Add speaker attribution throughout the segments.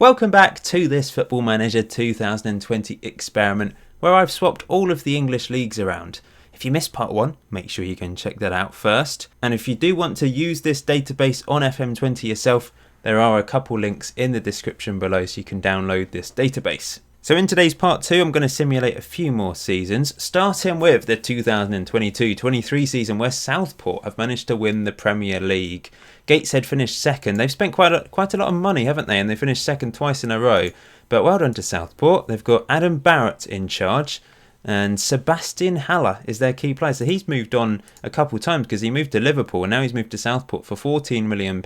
Speaker 1: Welcome back to this Football Manager 2020 experiment where I've swapped all of the English leagues around. If you missed part 1, make sure you can check that out first. And if you do want to use this database on FM20 yourself, there are a couple links in the description below so you can download this database. So in today's part 2, I'm going to simulate a few more seasons, starting with the 2022-23 season where Southport have managed to win the Premier League. Gateshead finished second. They've spent quite a lot of money, haven't they? And they finished second twice in a row. But well done to Southport. They've got Adam Barrett in charge, and Sebastian Haller is their key player. So he's moved on a couple times because he moved to Liverpool and now he's moved to Southport for £14 million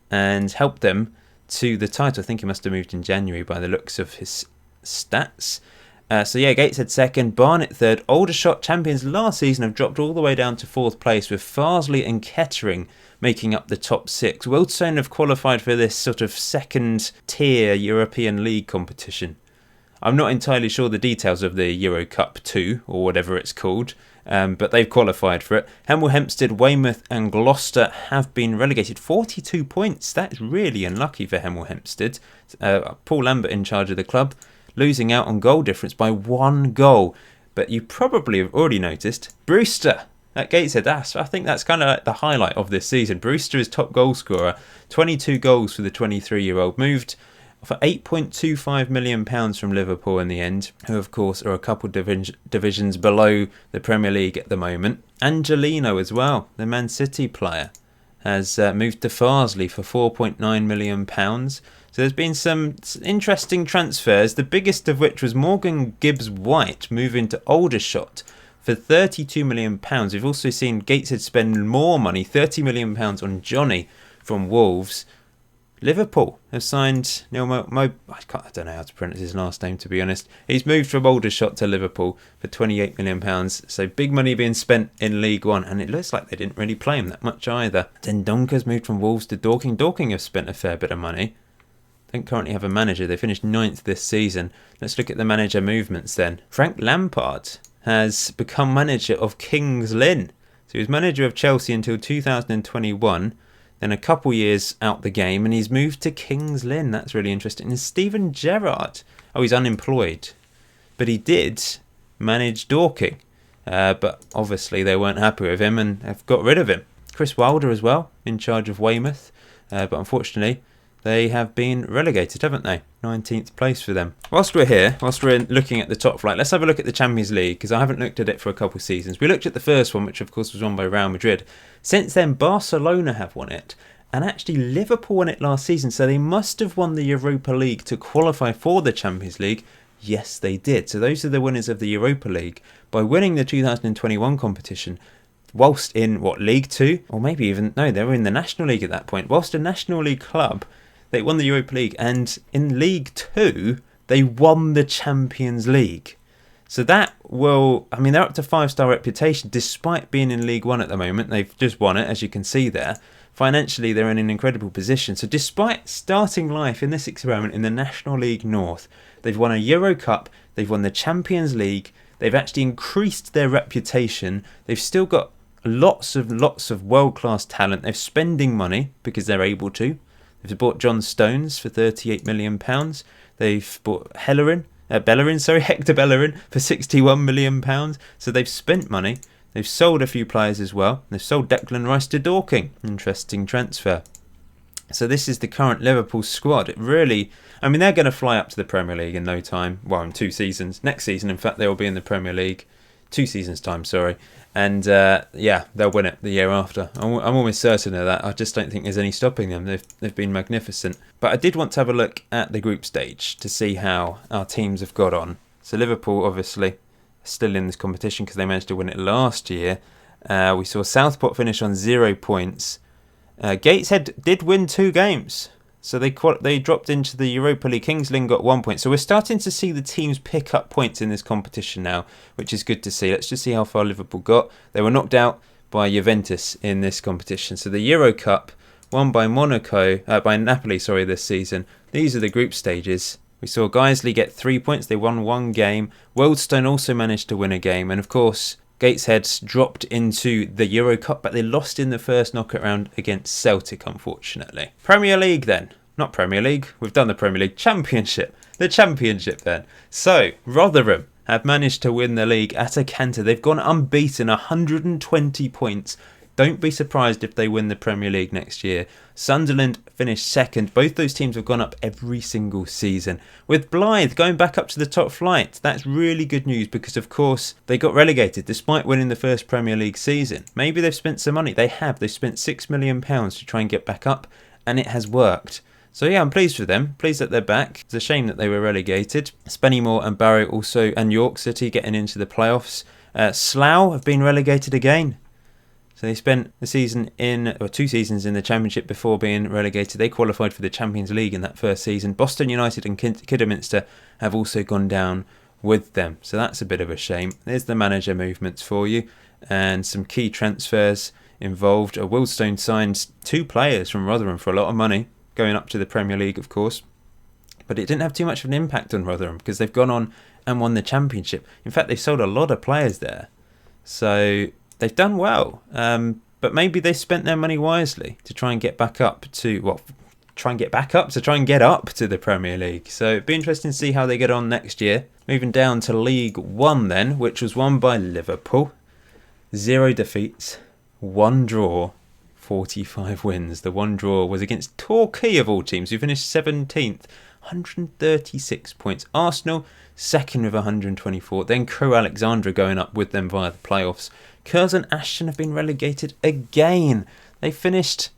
Speaker 1: and helped them to the title. I think he must have moved in January by the looks of his stats. Gateshead second, Barnet third. Aldershot, champions last season, have dropped all the way down to 4th place with Farsley and Kettering making up the top 6. Wealdstone have qualified for this sort of second tier European League competition. I'm not entirely sure the details of the Euro Cup 2 or whatever it's called, but they've qualified for it. Hemel Hempstead, Weymouth and Gloucester have been relegated. 42 points. That's really unlucky for Hemel Hempstead. Paul Lambert in charge of the club, losing out on goal difference by 1 goal. But you probably have already noticed Brewster at Gateshead. I think that's kind of like the highlight of this season. Brewster is top goal scorer. 22 goals for the 23-year-old. Moved for £8.25 million from Liverpool in the end, who of course are a couple divisions below the Premier League at the moment. Angelino as well, the Man City player, has moved to Farsley for £4.9 million. So there's been some interesting transfers, the biggest of which was Morgan Gibbs-White moving to Aldershot for £32 million. We've also seen Gateshead spend more money, £30 million on Johnny from Wolves. Liverpool have signed Neil I don't know how to pronounce his last name, to be honest. He's moved from Aldershot to Liverpool for £28 million. So big money being spent in League One, and it looks like they didn't really play him that much either. Dendonka's moved from Wolves to Dorking. Dorking have spent a fair bit of money. Don't currently have a manager. They finished 9th this season. Let's look at the manager movements then. Frank Lampard has become manager of Kings Lynn. So he was manager of Chelsea until 2021. Then a couple years out the game, and he's moved to Kings Lynn. That's really interesting. And Stephen Gerrard, he's unemployed, but he did manage Dorking. But obviously they weren't happy with him and have got rid of him. Chris Wilder as well, in charge of Weymouth. But unfortunately, they have been relegated, haven't they? 19th place for them. Whilst we're looking at the top flight, let's have a look at the Champions League, because I haven't looked at it for a couple of seasons. We looked at the first one, which of course was won by Real Madrid. Since then, Barcelona have won it, and actually Liverpool won it last season, so they must have won the Europa League to qualify for the Champions League. Yes, they did. So those are the winners of the Europa League by winning the 2021 competition. Whilst in, League 2? Or maybe even, no, they were in the National League at that point. Whilst a National League club, they won the Europa League, and in League 2, they won the Champions League. So that will, they're up to 5-star reputation despite being in League 1 at the moment. They've just won it, as you can see there. Financially, they're in an incredible position. So despite starting life in this experiment in the National League North, they've won a Euro Cup, they've won the Champions League, they've actually increased their reputation, they've still got lots of world-class talent, they're spending money because they're able to. They've bought John Stones for £38 million. They've bought Hector Bellerin for £61 million. So they've spent money. They've sold a few players as well. They've sold Declan Rice to Dorking. Interesting transfer. So this is the current Liverpool squad. It really, they're going to fly up to the Premier League in no time. Well, in 2 seasons. Next season, in fact, they will be in the Premier League. 2 seasons' time, sorry. And they'll win it the year after. I'm almost certain of that. I just don't think there's any stopping them. They've been magnificent. But I did want to have a look at the group stage to see how our teams have got on. So Liverpool, obviously, still in this competition because they managed to win it last year. We saw Southport finish on 0 points. Gateshead did win 2 games. So they dropped into the Europa League. Kings Lynn got 1 point. So we're starting to see the teams pick up points in this competition now, which is good to see. Let's just see how far Liverpool got. They were knocked out by Juventus in this competition. So the Euro Cup won by by Napoli, this season. These are the group stages. We saw Guiseley get 3 points. They won 1 game. Wealdstone also managed to win a game. And of course, Gateshead dropped into the Euro Cup, but they lost in the first knockout round against Celtic, unfortunately. Premier League then. not Premier League. We've done the Premier League. Championship. The Championship then. So, Rotherham have managed to win the league at a canter. They've gone unbeaten, 120 points. Don't be surprised if they win the Premier League next year. Sunderland finished second. Both those teams have gone up every single season. With Blythe going back up to the top flight, that's really good news because, of course, they got relegated despite winning the first Premier League season. Maybe they've spent some money. They have. They've spent £6 million to try and get back up, and it has worked. So yeah, I'm pleased with them. Pleased that they're back. It's a shame that they were relegated. Spennymoor and Barrow also, and York City getting into the playoffs. Slough have been relegated again. So they spent a season or 2 seasons in the Championship before being relegated. They qualified for the Champions League in that first season. Boston United and Kidderminster have also gone down with them. So that's a bit of a shame. There's the manager movements for you. And some key transfers involved. Willstone signed 2 players from Rotherham for a lot of money, going up to the Premier League, of course. But it didn't have too much of an impact on Rotherham because they've gone on and won the Championship. In fact, they've sold a lot of players there. So they've done well, but maybe they spent their money wisely to try and get back up to try and get up to the Premier League. So it'd be interesting to see how they get on next year. Moving down to League One then, which was won by Liverpool. 0 defeats, 1 draw, 45 wins. The 1 draw was against Torquay of all teams, who finished 17th, 136 points. Arsenal second with 124. Then Crewe Alexandra going up with them via the playoffs. Curzon Ashton have been relegated again. They finished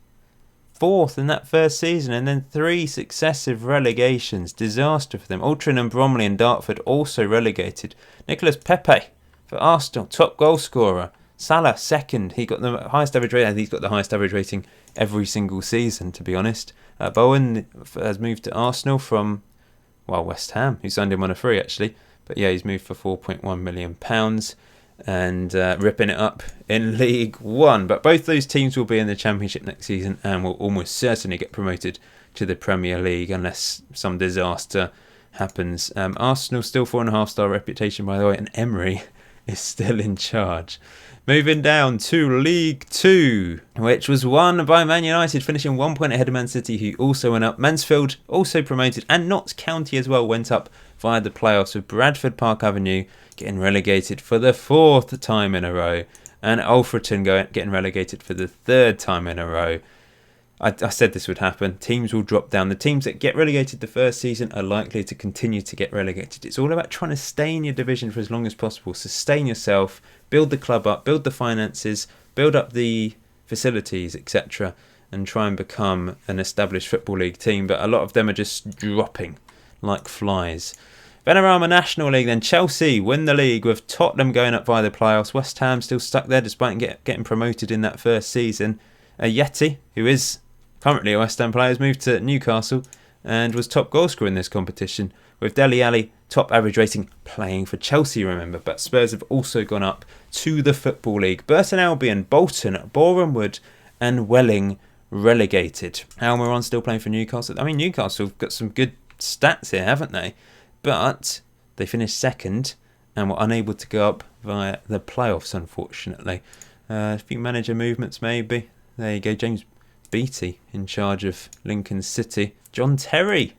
Speaker 1: 4th in that first season and then 3 successive relegations. Disaster for them. Altrincham and Bromley and Dartford also relegated. Nicolas Pepe for Arsenal, top goal scorer. Salah second. He got the highest average rating. I think he's got the highest average rating every single season, to be honest. Bowen has moved to Arsenal from West Ham, who signed him on a free actually. But yeah, he's moved for £4.1 million. And ripping it up in League One. But both those teams will be in the Championship next season and will almost certainly get promoted to the Premier League unless some disaster happens. Arsenal still 4.5-star reputation, by the way, and Emery is still in charge. Moving down to League Two, which was won by Man United, finishing 1 point ahead of Man City, who also went up. Mansfield also promoted, and Notts County as well went up via the playoffs, with Bradford Park Avenue getting relegated for the 4th time in a row, and Alfreton getting relegated for the 3rd time in a row. I said this would happen. Teams will drop down. The teams that get relegated the first season are likely to continue to get relegated. It's all about trying to stay in your division for as long as possible, sustain yourself, build the club up, build the finances, build up the facilities, etc., and try and become an established Football League team. But a lot of them are just dropping like flies. Vanarama National League then. Chelsea win the league with Tottenham going up via the playoffs. West Ham still stuck there despite getting promoted in that first season. Yeti, who is currently a West Ham player, has moved to Newcastle and was top goalscorer in this competition, with Dele Alli top average rating, playing for Chelsea, remember. But Spurs have also gone up to the Football League. Burton Albion, Bolton, Boreham Wood and Welling relegated. Almiron still playing for Newcastle. I mean, Newcastle have got some good stats here, haven't they? But they finished second and were unable to go up via the playoffs, unfortunately. A few manager movements maybe. There you go, James Beattie in charge of Lincoln City. John Terry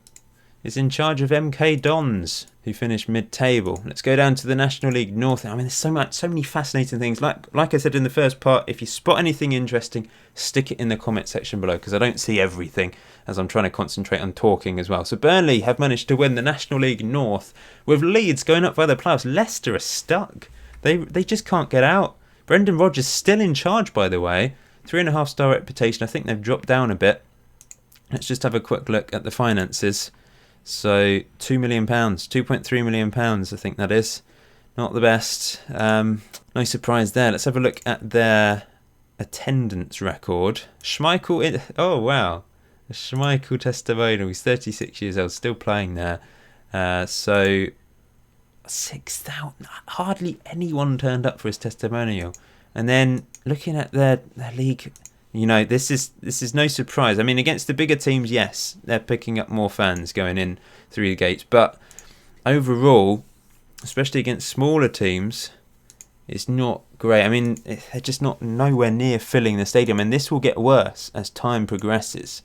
Speaker 1: is in charge of MK Dons, who finished mid-table. Let's go down to the National League North. I mean, there's so many fascinating things. Like I said in the first part, if you spot anything interesting, stick it in the comment section below, because I don't see everything as I'm trying to concentrate on talking as well. So Burnley have managed to win the National League North, with Leeds going up via the playoffs. Leicester are stuck. They just can't get out. Brendan Rodgers still in charge, by the way. 3.5-star reputation. I think they've dropped down a bit. Let's just have a quick look at the finances. So £2 million, £2.3 million, I think that is. Not the best. No surprise there. Let's have a look at their attendance record. Schmeichel, oh wow. Schmeichel testimonial. He's 36 years old, still playing there. So 6,000. Hardly anyone turned up for his testimonial. And then looking at their league, you know, this is no surprise. I mean, against the bigger teams, yes, they're picking up more fans going in through the gates. But overall, especially against smaller teams, it's not great. I mean, they're just nowhere near filling the stadium. And this will get worse as time progresses.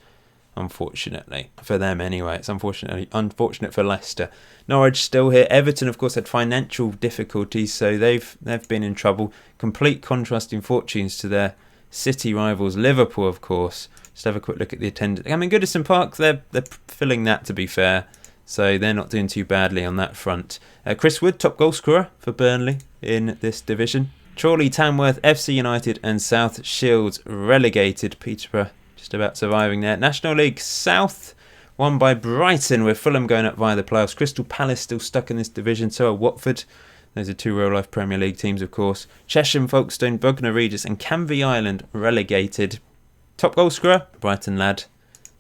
Speaker 1: unfortunately. For them anyway. It's unfortunate for Leicester. Norwich still here. Everton, of course, had financial difficulties, so they've been in trouble. Complete contrasting fortunes to their City rivals. Liverpool, of course. Just have a quick look at the attendance. I mean, Goodison Park, they're filling that, to be fair. So they're not doing too badly on that front. Chris Wood, top goal scorer for Burnley in this division. Chorley, Tamworth, FC United and South Shields relegated. Peterborough just about surviving there. National League South won by Brighton, with Fulham going up via the playoffs. Crystal Palace still stuck in this division, so are Watford. Those are two real-life Premier League teams, of course. Chesham, Folkestone, Bognor Regis and Canvey Island relegated. Top goal scorer, Brighton lad.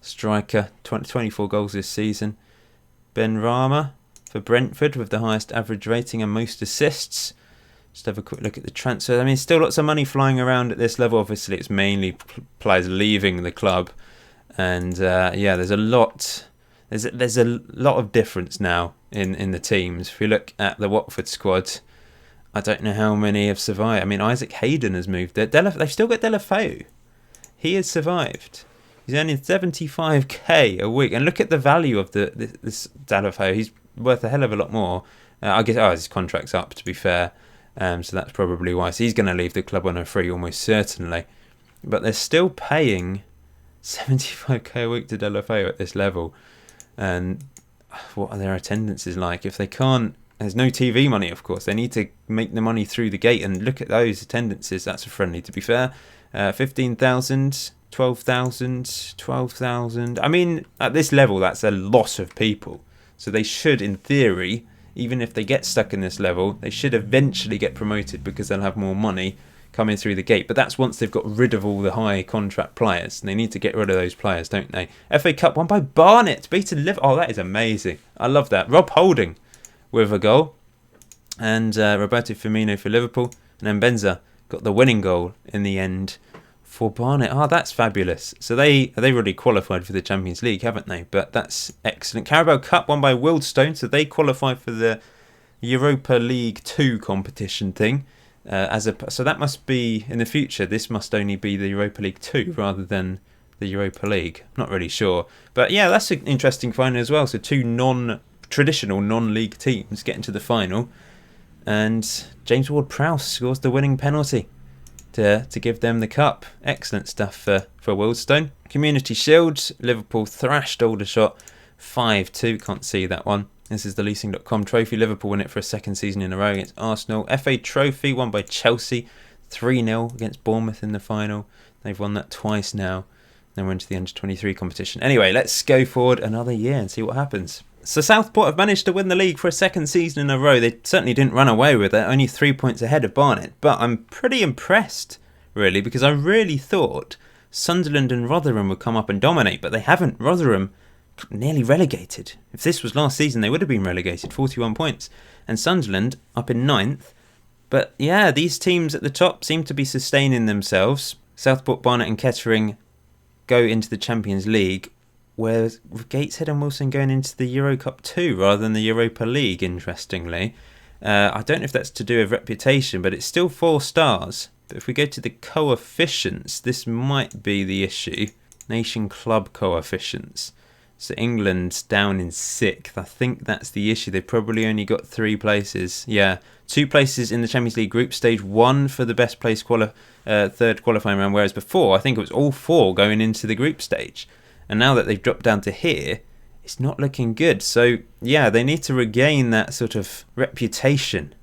Speaker 1: Striker, 24 goals this season. Ben Rama for Brentford with the highest average rating and most assists. Just have a quick look at the transfer. I mean, still lots of money flying around at this level. Obviously, it's mainly players leaving the club. And there's a lot. There's a lot of difference now in the teams. If you look at the Watford squad, I don't know how many have survived. I mean, Isaac Hayden has moved there. They've still got Delafeu. He has survived. He's earning 75k a week. And look at the value of this Delafeu. He's worth a hell of a lot more. I guess his contract's up, to be fair. So that's probably why. So he's going to leave the club on a free, almost certainly. But they're still paying 75k a week to Delafeu at this level. And what are their attendances like? If they can't, there's no TV money, of course. They need to make the money through the gate. And look at those attendances. That's a friendly, to be fair. 15,000, 12,000, 12,000. I mean, at this level, that's a lot of people. So they should, in theory, even if they get stuck in this level, they should eventually get promoted because they'll have more money coming through the gate. But that's once they've got rid of all the high contract players. And they need to get rid of those players, don't they? FA Cup won by Barnet, beaten Liverpool. Oh, that is amazing. I love that. Rob Holding with a goal. And Roberto Firmino for Liverpool. And then Benza got the winning goal in the end for Barnet. Oh, that's fabulous. So they've already qualified for the Champions League, haven't they? But that's excellent. Carabao Cup won by Wealdstone, so they qualify for the Europa League 2 competition thing. So that must be, in the future, this must only be the Europa League 2 rather than the Europa League. I'm not really sure. But yeah, that's an interesting final as well. So two non-traditional, non-league teams get into the final. And James Ward-Prowse scores the winning penalty to give them the cup. Excellent stuff for Wealdstone. Community Shield, Liverpool thrashed Aldershot 5-2. Can't see that one. This is the leasing.com trophy. Liverpool win it for a second season in a row against Arsenal. FA Trophy won by Chelsea 3-0 against Bournemouth in the final. They've won that twice now. Then we're into the under-23 competition. Anyway, let's go forward another year and see what happens. So Southport have managed to win the league for a second season in a row. They certainly didn't run away with it, only 3 points ahead of Barnet. But I'm pretty impressed, really, because I really thought Sunderland and Rotherham would come up and dominate, but they haven't. Rotherham nearly relegated. If this was last season, they would have been relegated, 41 points. And Sunderland up in 9th. But yeah, these teams at the top seem to be sustaining themselves. Southport, Barnet and Kettering go into the Champions League, whereas Gateshead and Wilson going into the Euro Cup 2 rather than the Europa League, interestingly. I don't know if that's to do with reputation, but it's still 4 stars. But if we go to the coefficients, this might be the issue. Nation Club coefficients. So England's down in 6th. I think that's the issue. They've probably only got 3 places. Yeah, 2 places in the Champions League group stage, 1 for the best place third qualifying round, whereas before I think it was all 4 going into the group stage. And now that they've dropped down to here, it's not looking good. So yeah, they need to regain that sort of reputation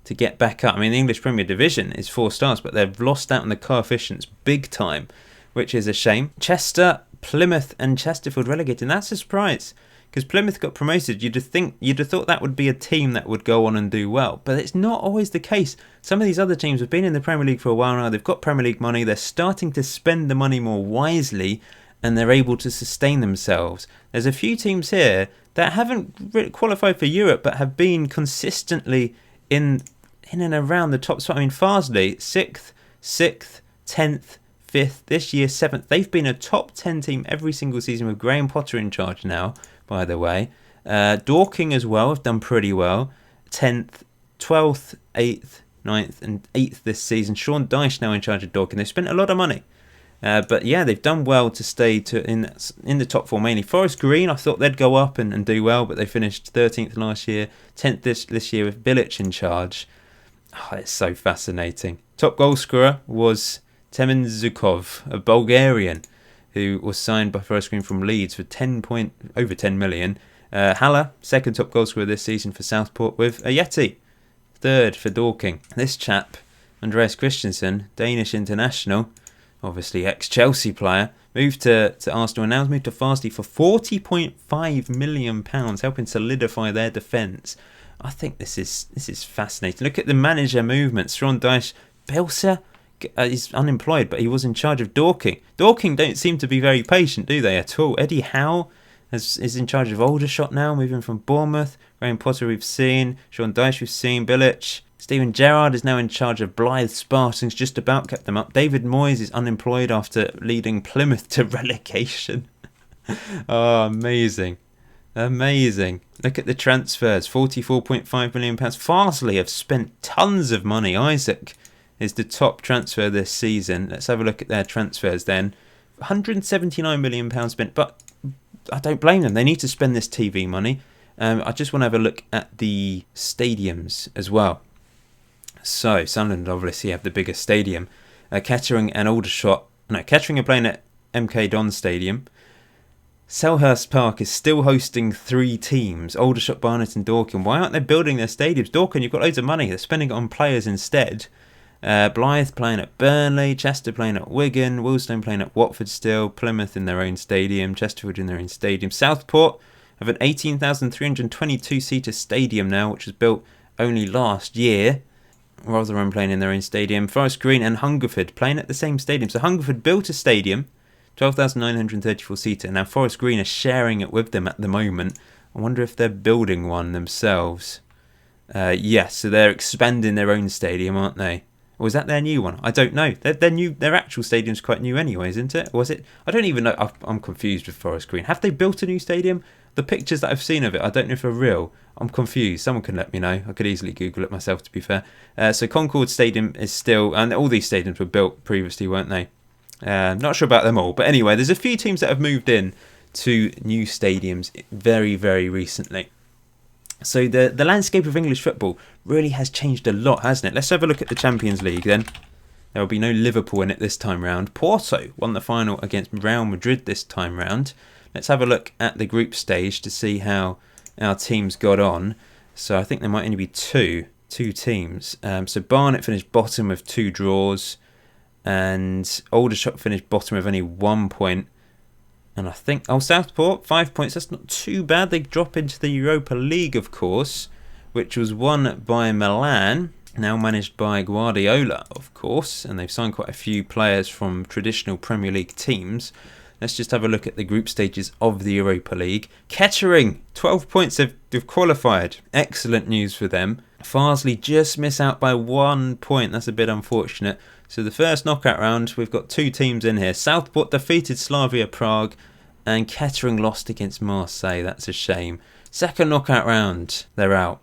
Speaker 1: to get back up. I mean, the English Premier Division is 4 stars, but they've lost out on the coefficients big time, which is a shame. Chester, Plymouth and Chesterfield relegated, and that's a surprise because Plymouth got promoted. You'd have thought that would be a team that would go on and do well, but it's not always the case. Some of these other teams have been in the Premier League for a while now. They've got Premier League money. They're starting to spend the money more wisely, and they're able to sustain themselves. There's a few teams here that haven't qualified for Europe, but have been consistently in and around the top spot. I mean, Farsley, 6th, 10th, 5th, this year 7th. They've been a top 10 team every single season with Graham Potter in charge now, by the way. Dorking as well have done pretty well. 10th, 12th, 8th, 9th and 8th this season. Sean Dyche now in charge of Dorking. They've spent a lot of money. But yeah, they've done well to stay in the top four mainly. Forest Green, I thought they'd go up and do well, but they finished 13th last year, 10th this year with Bilic in charge. Oh, it's so fascinating. Top goal scorer was Temin Zukov, a Bulgarian, who was signed by Forest Green from Leeds for over 10 million. Haller, second top goal scorer this season for Southport with Ajeti, third for Dorking. This chap, Andreas Christensen, Danish international, obviously ex-Chelsea player, moved to Arsenal and now has moved to Farsley for £40.5 million, helping solidify their defence. I think this is fascinating. Look at the manager movements. Sean Dyche, Belser is unemployed, but he was in charge of Dorking. Dorking don't seem to be very patient, do they, at all? Eddie Howe is in charge of Aldershot now, moving from Bournemouth. Graham Potter we've seen. Sean Dyche we've seen. Bilic. Stephen Gerrard is now in charge of Blythe Spartans, just about kept them up. David Moyes is unemployed after leading Plymouth to relegation. Oh, amazing. Amazing. Look at the transfers. £44.5 million. Farsley have spent tons of money. Isaac is the top transfer this season. Let's have a look at their transfers then. £179 million spent, but I don't blame them. They need to spend this TV money. I just want to have a look at the stadiums as well. So, Sunderland obviously have the biggest stadium. Kettering and Aldershot. No, Kettering are playing at MK Dons Stadium. Selhurst Park is still hosting 3 teams. Aldershot, Barnet and Dorking. Why aren't they building their stadiums? Dorking, you've got loads of money. They're spending it on players instead. Blythe playing at Burnley. Chester playing at Wigan. Willstone playing at Watford still. Plymouth in their own stadium. Chesterfield in their own stadium. Southport have an 18,322-seater stadium now, which was built only last year. Rotherham playing in their own stadium. Forest Green and Hungerford playing at the same stadium. So Hungerford built a stadium, 12,934-seater. Now Forest Green are sharing it with them at the moment. I wonder if they're building one themselves. Yes, so they're expanding their own stadium, aren't they? Or is that their new one? I don't know. Their new, their actual stadium's quite new anyway, isn't it? Was it? I don't even know. I'm confused with Forest Green. Have they built a new stadium? The pictures that I've seen of it, I don't know if they're real. I'm confused. Someone can let me know. I could easily Google it myself, to be fair. So Concord Stadium is still... And all these stadiums were built previously, weren't they? Not sure about them all. But anyway, there's a few teams that have moved in to new stadiums very, very recently. So the landscape of English football really has changed a lot, hasn't it? Let's have a look at the Champions League then. There will be no Liverpool in it this time round. Porto won the final against Real Madrid this time round. Let's have a look at the group stage to see how our teams got on. So I think there might only be two teams. So Barnet finished bottom with 2 draws. And Aldershot finished bottom with only 1 point. And I think... Oh, Southport, 5 points. That's not too bad. They drop into the Europa League, of course, which was won by Milan, now managed by Guardiola, of course. And they've signed quite a few players from traditional Premier League teams. Let's just have a look at the group stages of the Europa League. Kettering, 12 points have qualified. Excellent news for them. Farsley just miss out by 1 point. That's a bit unfortunate. So the first knockout round, we've got 2 teams in here. Southport defeated Slavia Prague and Kettering lost against Marseille. That's a shame. Second knockout round, they're out.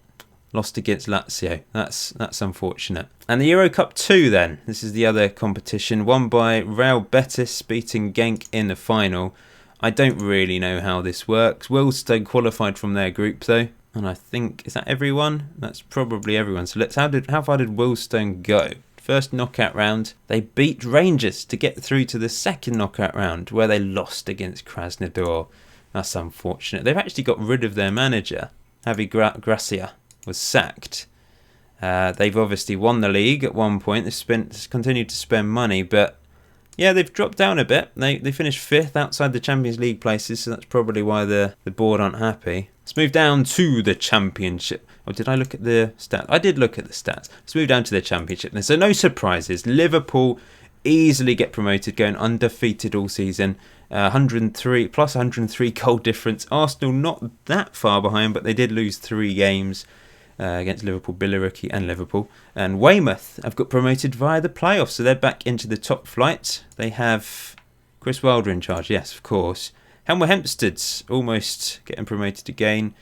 Speaker 1: Lost against Lazio. That's unfortunate. And the Euro Cup 2 then. This is the other competition. Won by Real Betis, beating Genk in the final. I don't really know how this works. Willstone qualified from their group though. And I think, is that everyone? That's probably everyone. So how far did Willstone go? First knockout round, they beat Rangers to get through to the second knockout round, where they lost against Krasnodar. That's unfortunate. They've actually got rid of their manager. Javi Gracia was sacked. They've obviously won the league at 1 point. They've continued to spend money, but yeah, they've dropped down a bit. They finished 5th outside the Champions League places, so that's probably why the board aren't happy. Let's move down to the Championship. Or did I look at the stats? I did look at the stats. Let's move down to the Championship. So no surprises. Liverpool easily get promoted, going undefeated all season. 103 plus 103 goal difference. Arsenal not that far behind, but they did lose 3 games against Liverpool, Billericay and Liverpool. And Weymouth have got promoted via the playoffs, so they're back into the top flight. They have Chris Wilder in charge, yes, of course. Helmer Hempstead's almost getting promoted again.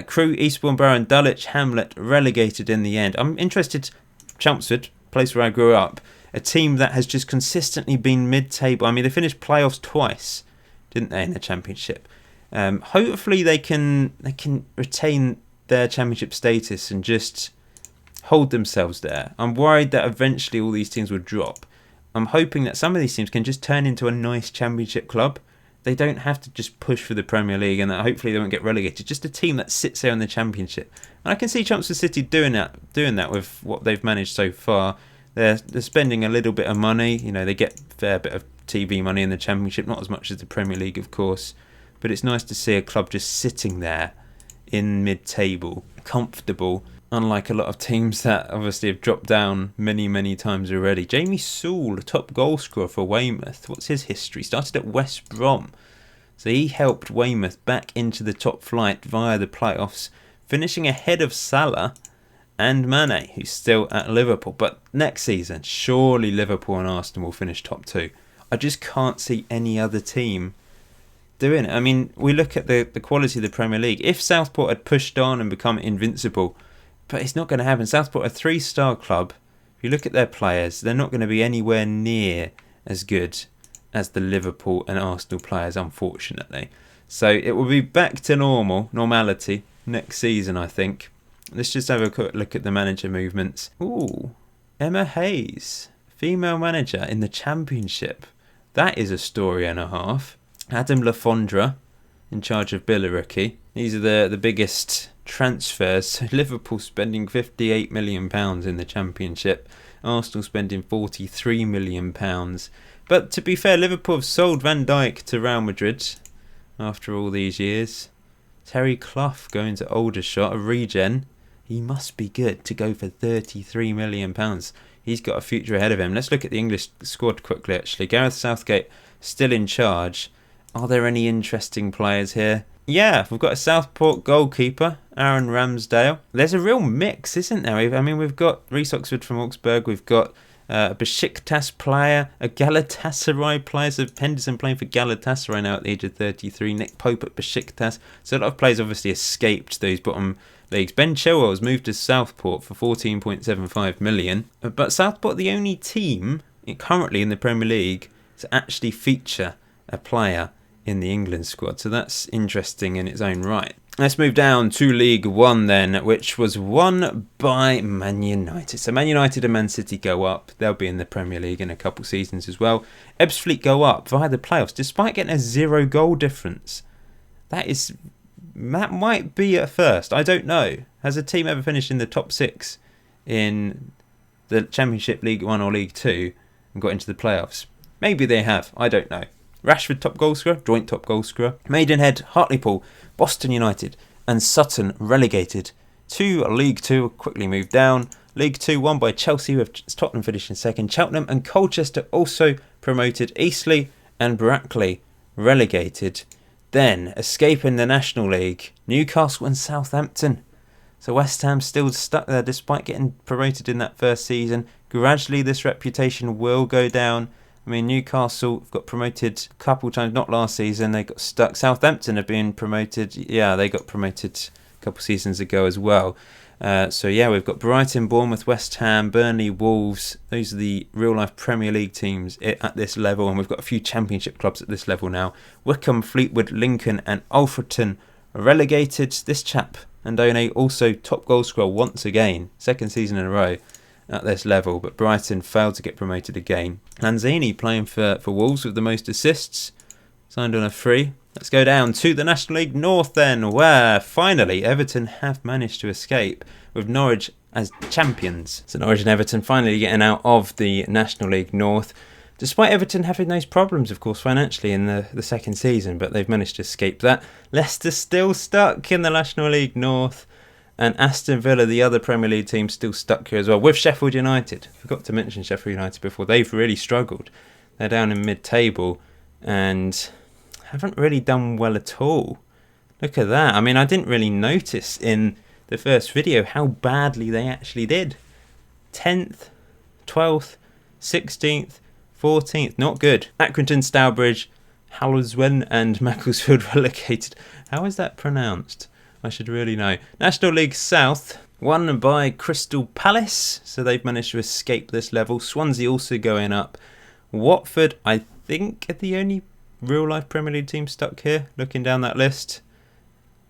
Speaker 1: Crewe, Eastbourne, Borough and Dulwich Hamlet relegated in the end. I'm interested, Chelmsford, place where I grew up, a team that has just consistently been mid-table. I mean, they finished playoffs twice, didn't they, in the championship? Hopefully they can retain their championship status and just hold themselves there. I'm worried that eventually all these teams will drop. I'm hoping that some of these teams can just turn into a nice championship club. They don't have to just push for the Premier League, and that hopefully they won't get relegated. Just a team that sits there in the Championship. And I can see Chelmsford City doing that with what they've managed so far. They're spending a little bit of money. You know, they get a fair bit of TV money in the Championship, not as much as the Premier League, of course. But it's nice to see a club just sitting there in mid-table, comfortable, unlike a lot of teams that obviously have dropped down many times already. Jamie Sewell, the top goal scorer for Weymouth. What's his history? Started at West Brom. So he helped Weymouth back into the top flight via the playoffs, finishing ahead of Salah and Mane, who's still at Liverpool. But next season, surely Liverpool and Arsenal will finish top 2. I just can't see any other team doing it. I mean, we look at the quality of the Premier League. If Southport had pushed on and become invincible, but it's not going to happen. Southport are a 3-star club. If you look at their players, they're not going to be anywhere near as good as the Liverpool and Arsenal players, unfortunately. So it will be back to normality next season, I think. Let's just have a quick look at the manager movements. Ooh, Emma Hayes, female manager in the Championship. That is a story and a half. Adam Lafondra in charge of Billericay. These are the biggest transfers. So Liverpool spending £58 million in the Championship. Arsenal spending £43 million. But to be fair, Liverpool have sold Van Dijk to Real Madrid after all these years. Terry Clough going to Aldershot, a regen. He must be good to go for £33 million. He's got a future ahead of him. Let's look at the English squad quickly, actually. Gareth Southgate still in charge. Are there any interesting players here? Yeah, we've got a Southport goalkeeper, Aaron Ramsdale. There's a real mix, isn't there? I mean, we've got Reece Oxford from Augsburg. We've got a Besiktas player, a Galatasaray player. So Henderson playing for Galatasaray now at the age of 33. Nick Pope at Besiktas. So a lot of players obviously escaped those bottom leagues. Ben Chilwell has moved to Southport for £14.75 million. But Southport are the only team currently in the Premier League to actually feature a player in the England squad. So that's interesting in its own right. Let's move down to League One then, which was won by Man United. So Man United and Man City go up. They'll be in the Premier League in a couple seasons as well. Ebbsfleet go up via the playoffs, despite getting a 0-goal difference. That might be a first. I don't know. Has a team ever finished in the top 6 in the Championship, League 1 or League 2 and got into the playoffs? Maybe they have. I don't know. Rashford top goal scorer, joint top goal scorer. Maidenhead, Hartlepool, Boston United and Sutton relegated to League 2. Will quickly move down. League 2 won by Chelsea with Tottenham finishing second. Cheltenham and Colchester also promoted. Eastleigh and Brackley relegated. Then escaping the National League, Newcastle and Southampton. So West Ham still stuck there despite getting promoted in that first season. Gradually this reputation will go down. I mean, Newcastle got promoted a couple times, not last season, they got stuck. Southampton have been promoted, they got promoted a couple seasons ago as well. We've got Brighton, Bournemouth, West Ham, Burnley, Wolves. Those are the real-life Premier League teams at this level, and we've got a few Championship clubs at this level now. Wycombe, Fleetwood, Lincoln and Alfreton relegated. This chap, Andone, also top goal scorer once again, second season in a row at this level, but Brighton failed to get promoted again. Lanzini playing for Wolves with the most assists, signed on a free. Let's go down to the National League North then, where finally Everton have managed to escape with Norwich as champions. So Norwich and Everton finally getting out of the National League North, despite Everton having those problems, of course, financially in the second season, but they've managed to escape that. Leicester still stuck in the National League North. And Aston Villa, the other Premier League team, still stuck here as well, with Sheffield United. Forgot to mention Sheffield United before. They've really struggled. They're down in mid-table and haven't really done well at all. Look at that. I mean, I didn't really notice in the first video how badly they actually did. 10th, 12th, 16th, 14th. Not good. Accrington, Stourbridge, Hallowswen and Macclesfield relegated. How is that pronounced? I should really know. National League South, won by Crystal Palace, so they've managed to escape this level. Swansea also going up. Watford, I think, are the only real-life Premier League team stuck here, looking down that list.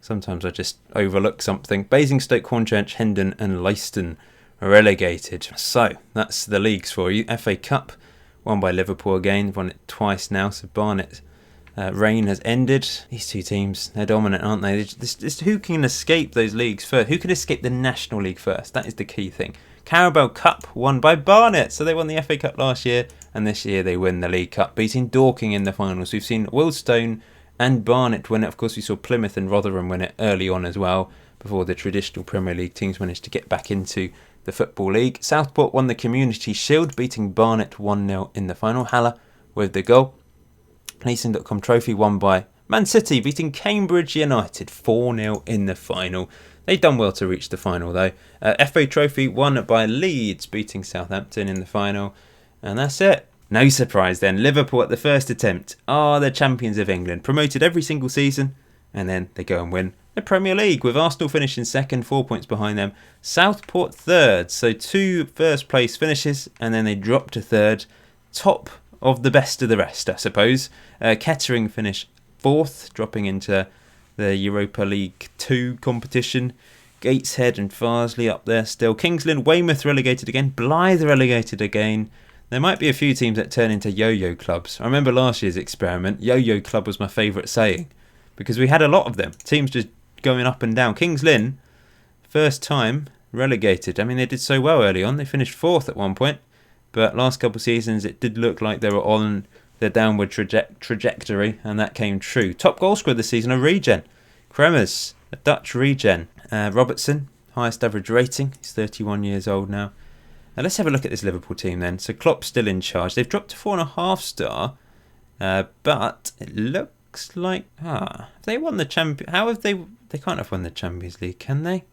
Speaker 1: Sometimes I just overlook something. Basingstoke, Hornchurch, Hendon and Leiston are relegated. So, that's the leagues for you. FA Cup, won by Liverpool again. They've won it twice now, so Barnet reign has ended. These two teams, they're dominant, aren't they? Who can escape those leagues first? Who can escape the National League first? That is the key thing. Carabao Cup, won by Barnet. So they won the FA Cup last year, and this year they win the League Cup, beating Dorking in the finals. We've seen Willstone and Barnet win it. Of course, we saw Plymouth and Rotherham win it early on as well, before the traditional Premier League teams managed to get back into the Football League. Southport won the Community Shield, beating Barnet 1-0 in the final. Haller with the goal. Leasing.com trophy won by Man City, beating Cambridge United 4-0 in the final. They've done well to reach the final though. FA Trophy won by Leeds, beating Southampton in the final. And that's it. No surprise then, Liverpool at the first attempt are the champions of England, promoted every single season, and then they go and win the Premier League, with Arsenal finishing second, 4 points behind them. Southport third, so 2 first place finishes, and then they drop to third. Top of the best of the rest, I suppose. Kettering finish fourth, dropping into the Europa League 2 competition. Gateshead and Farsley up there still. Kingsland, Weymouth relegated again. Blythe relegated again. There might be a few teams that turn into yo-yo clubs. I remember last year's experiment. Yo-yo club was my favourite saying, because we had a lot of them. Teams just going up and down. Kings Lynn, first time relegated. I mean, they did so well early on. They finished fourth at one point. But last couple of seasons, it did look like they were on their downward trajectory, and that came true. Top goal scorer this season, a regen. Kremers, a Dutch regen. Robertson, highest average rating. He's 31 years old now. Now let's have a look at this Liverpool team then. So Klopp's still in charge. They've dropped to 4.5 star, but it looks like have they won the champion? How have they? They can't have won the Champions League, can they?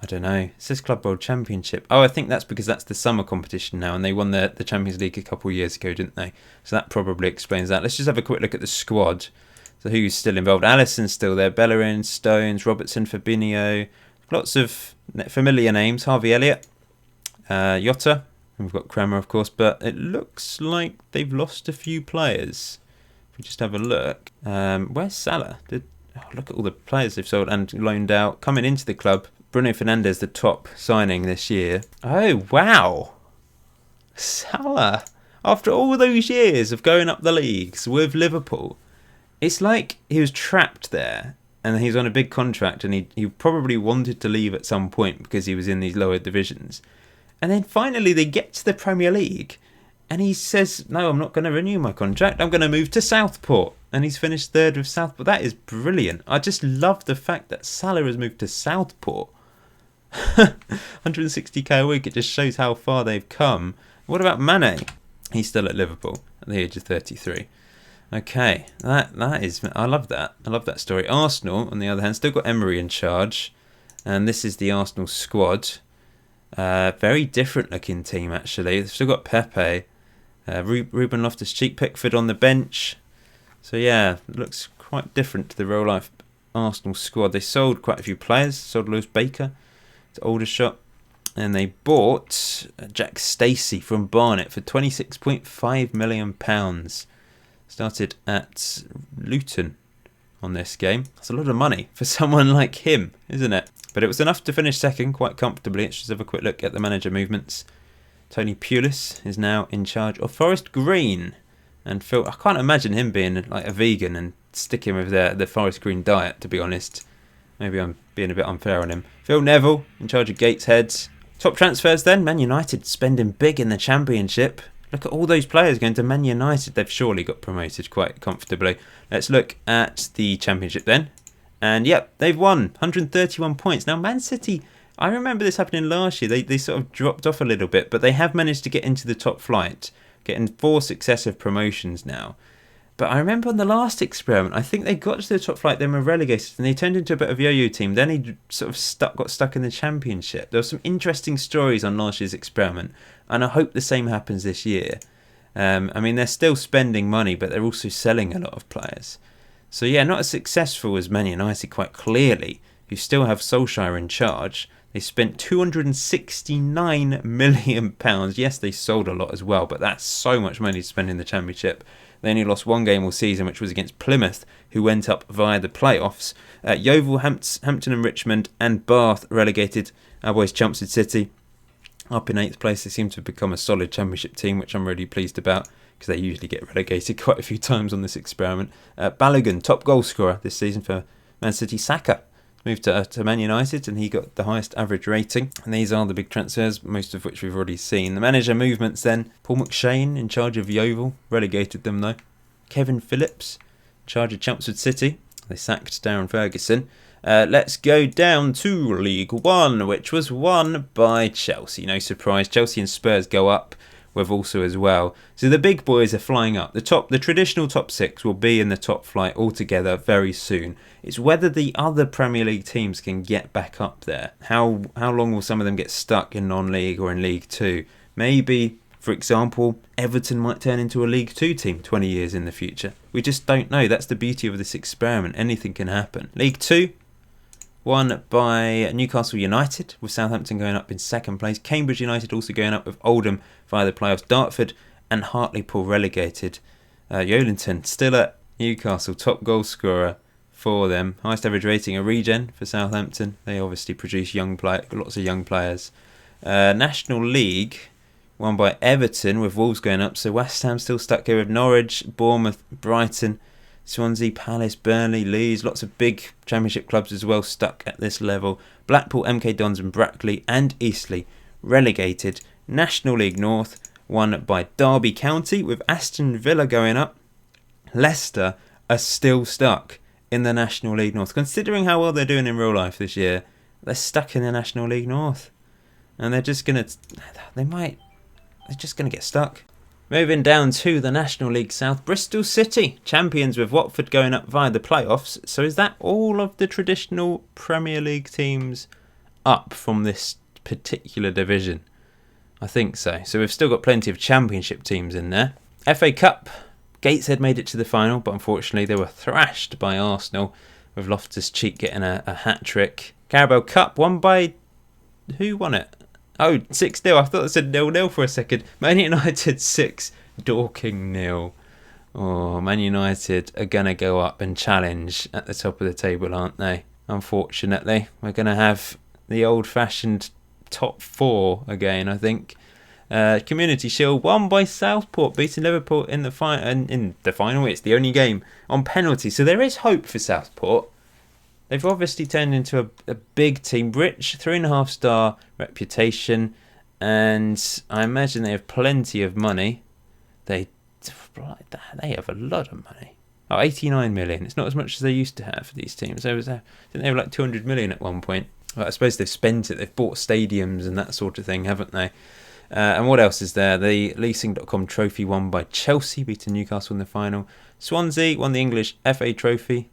Speaker 1: I don't know. It says Club World Championship. Oh, I think that's because that's the summer competition now, and they won the Champions League a couple of years ago, didn't they? So that probably explains that. Let's just have a quick look at the squad. So who's still involved? Alisson's still there. Bellerin, Stones, Robertson, Fabinho. Lots of familiar names. Harvey Elliott, Jota. And we've got Kramer, of course. But it looks like they've lost a few players. If we just have a look. Where's Salah? Look at all the players they've sold and loaned out. Coming into the club. Bruno Fernandes, the top signing this year. Oh, wow. Salah. After all those years of going up the leagues with Liverpool, it's like he was trapped there, and he's on a big contract, and he probably wanted to leave at some point because he was in these lower divisions. And then finally they get to the Premier League, and he says, no, I'm not going to renew my contract. I'm going to move to Southport. And he's finished third with Southport. That is brilliant. I just love the fact that Salah has moved to Southport. 160k a week, it just shows how far they've come. What about Mane? He's still at Liverpool at the age of 33. Okay, that is, I love that. I love that story. Arsenal, on the other hand, still got Emery in charge, and this is the Arsenal squad. Very different looking team actually. They've still got Pepe, Ruben Loftus-Cheek, Pickford on the bench. So yeah, looks quite different to the real life Arsenal squad. They sold quite a few players. Sold Lewis Baker to Aldershot, and they bought Jack Stacey from Barnet for £26.5 million. Started at Luton on this game. That's a lot of money for someone like him, isn't it? But it was enough to finish second quite comfortably. Let's just have a quick look at the manager movements. Tony Pulis is now in charge of Forest Green, and Phil, I can't imagine him being like a vegan and sticking with the Forest Green diet, to be honest. Maybe I'm being a bit unfair on him. Phil Neville in charge of Gateshead. Top transfers then. Man United spending big in the Championship. Look at all those players going to Man United. They've surely got promoted quite comfortably. Let's look at the Championship then. And yep, they've won 131 points. Now Man City, I remember this happening last year. They sort of dropped off a little bit, but they have managed to get into the top flight, getting 4 successive promotions now. But I remember on the last experiment, I think they got to the top flight, then were relegated, and they turned into a bit of yo-yo team. Then he sort of got stuck in the Championship. There were some interesting stories on last year's experiment, and I hope the same happens this year. I mean, they're still spending money, but they're also selling a lot of players. So yeah, not as successful as Man United, quite clearly, who still have Solskjaer in charge. They spent £269 million. Yes, they sold a lot as well, but that's so much money to spend in the Championship. They only lost one game all season, which was against Plymouth, who went up via the playoffs. Yeovil, Hampton and Richmond and Bath relegated our boys Chelmsford City. Up in 8th place, they seem to have become a solid Championship team, which I'm really pleased about, because they usually get relegated quite a few times on this experiment. Balogun, top goal scorer this season for Man City. Saka moved to Man United, and he got the highest average rating. And these are the big transfers, most of which we've already seen. The manager movements then. Paul McShane in charge of Yeovil, relegated them though. Kevin Phillips in charge of Chelmsford City. They sacked Darren Ferguson. Let's go down to League One, which was won by Chelsea. No surprise, Chelsea and Spurs go up. We've also as well. So the big boys are flying up. The traditional top 6 will be in the top flight altogether very soon. It's whether the other Premier League teams can get back up there. How long will some of them get stuck in non-league or in League 2? Maybe, for example, Everton might turn into a League 2 team 20 years in the future. We just don't know. That's the beauty of this experiment. Anything can happen. League 2, won by Newcastle United, with Southampton going up in 2nd place. Cambridge United also going up with Oldham via the playoffs. Dartford and Hartlepool relegated. Yolenton still at Newcastle, top goal scorer for them. Highest average rating, a regen for Southampton. They obviously produce lots of young players. National League, won by Everton, with Wolves going up. So West Ham still stuck here with Norwich, Bournemouth, Brighton, Swansea, Palace, Burnley, Leeds, lots of big Championship clubs as well stuck at this level. Blackpool, MK Dons and Brackley and Eastleigh relegated. National League North, won by Derby County, with Aston Villa going up. Leicester are still stuck in the National League North. Considering how well they're doing in real life this year, they're stuck in the National League North. And they're just going to get stuck. Moving down to the National League South, Bristol City, champions with Watford going up via the playoffs. So is that all of the traditional Premier League teams up from this particular division? I think so. So we've still got plenty of Championship teams in there. FA Cup, Gateshead made it to the final, but unfortunately they were thrashed by Arsenal, with Loftus-Cheek getting a hat-trick. Carabao Cup, won by... who won it? Oh, 6-0. I thought it said 0-0 for a second. Man United 6, Dorking 0. Oh, Man United are going to go up and challenge at the top of the table, aren't they? Unfortunately, we're going to have the old-fashioned top 4 again, I think. Community Shield, won by Southport, beating Liverpool in the final. It's the only game on penalty. So there is hope for Southport. They've obviously turned into a big team, rich 3.5-star reputation, and I imagine they have plenty of money. They have a lot of money. Oh, 89 million. It's not as much as they used to have for these teams. I think they have like 200 million at one point. Well, I suppose they've spent it. They've bought stadiums and that sort of thing, haven't they? And what else is there? The Leasing.com trophy won by Chelsea, beating Newcastle in the final. Swansea won the English FA trophy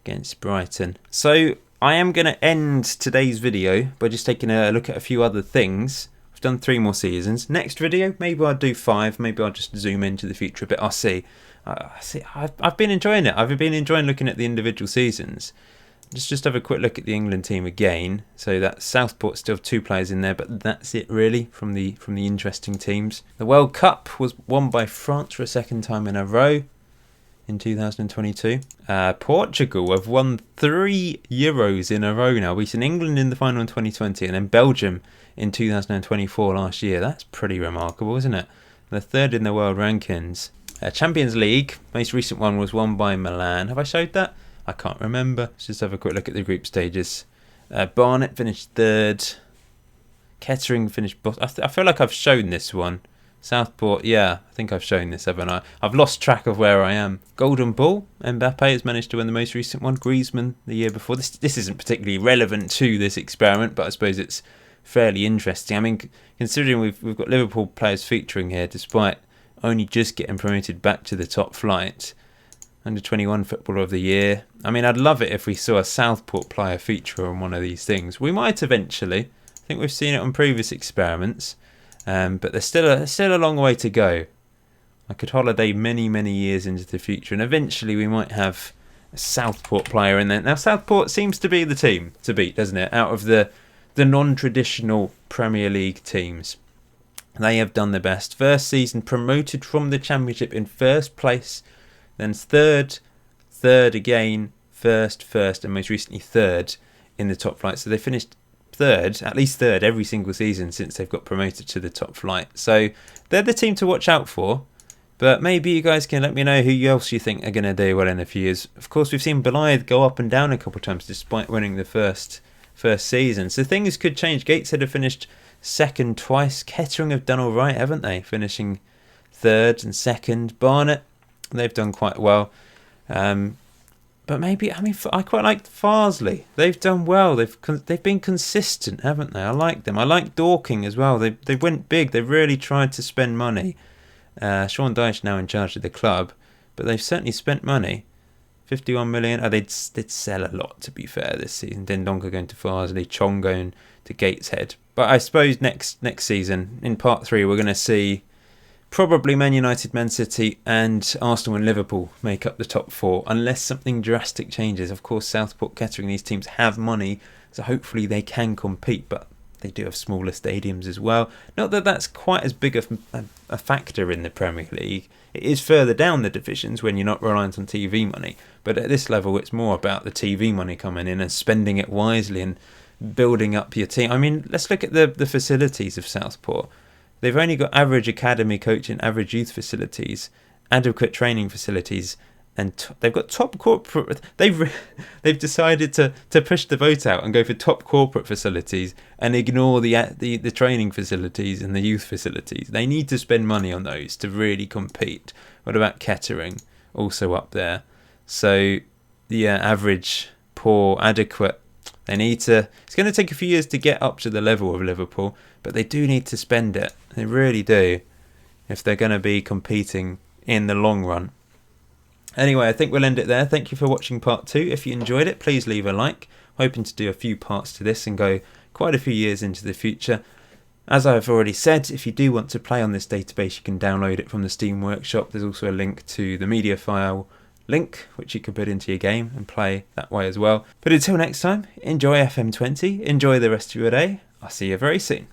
Speaker 1: against Brighton. So I am going to end today's video by just taking a look at a few other things. I've done 3 more seasons. Next video, maybe I'll do 5. Maybe I'll just zoom into the future a bit. I'll see. I've been enjoying it. I've been enjoying looking at the individual seasons. Just have a quick look at the England team again. So that Southport still have 2 players in there, but that's it really from the interesting teams. The World Cup was won by France for a 2nd time in a row in 2022. Portugal have won 3 Euros in a row now, beating England in the final in 2020 and then Belgium in 2024 last year. That's pretty remarkable, isn't it? They're 3rd in the world rankings. Champions League, most recent one was won by Milan. Have I showed that? I can't remember. Let's just have a quick look at the group stages. Barnet finished 3rd. Kettering finished bottom. I feel like I've shown this one. Southport, yeah, I think I've shown this, haven't I? I've lost track of where I am. Golden Ball, Mbappe has managed to win the most recent one. Griezmann the year before. This isn't particularly relevant to this experiment, but I suppose it's fairly interesting. I mean, considering we've got Liverpool players featuring here, despite only just getting promoted back to the top flight. Under 21 Footballer of the Year. I mean, I'd love it if we saw a Southport player feature on one of these things. We might eventually. I think we've seen it on previous experiments. But there's still a long way to go. I could holiday many, many years into the future, and eventually we might have a Southport player in there. Now, Southport seems to be the team to beat, doesn't it? Out of the the non-traditional Premier League teams. They have done the best. First season promoted from the Championship in first place, then third again, first, and most recently third in the top flight. So they finished third, at least third, every single season since they've got promoted to the top flight. So they're the team to watch out for. But maybe you guys can let me know who else you think are going to do well in a few years. Of course, we've seen Blythe go up and down a couple of times despite winning the first season. So things could change. Gateshead have finished second twice. Kettering have done all right, haven't they? Finishing third and second. Barnet, they've done quite well. But maybe, I quite like Farsley. They've done well. They've been consistent, haven't they? I like them. I like Dorking as well. They went big. They really tried to spend money. Sean Dyche now in charge of the club, but they've certainly spent money. 51 million. Oh, they'd sell a lot, to be fair, this season. Dendonka going to Farsley, Chong going to Gateshead. But I suppose next season, in part 3, we're going to see probably Man United, Man City and Arsenal and Liverpool make up the top 4, unless something drastic changes. Of course, Southport, Kettering, these teams have money, so hopefully they can compete, but they do have smaller stadiums as well. Not that that's quite as big a factor in the Premier League. It is further down the divisions when you're not reliant on TV money. But at this level, it's more about the TV money coming in and spending it wisely and building up your team. I mean, let's look at the facilities of Southport. They've only got average academy coaching, average youth facilities, adequate training facilities, and they've got top corporate. They've decided to push the vote out and go for top corporate facilities and ignore the training facilities and the youth facilities. They need to spend money on those to really compete. What about Kettering? Also up there. So the average, poor, adequate. They need to. It's going to take a few years to get up to the level of Liverpool, but they do need to spend it. They really do, if they're going to be competing in the long run. Anyway, I think we'll end it there. Thank you for watching part 2. If you enjoyed it, please leave a like. Hoping to do a few parts to this and go quite a few years into the future. As I've already said, if you do want to play on this database, you can download it from the Steam Workshop. There's also a link to the media file link, which you can put into your game and play that way as well. But until next time, enjoy FM20, enjoy the rest of your day. I'll see you very soon.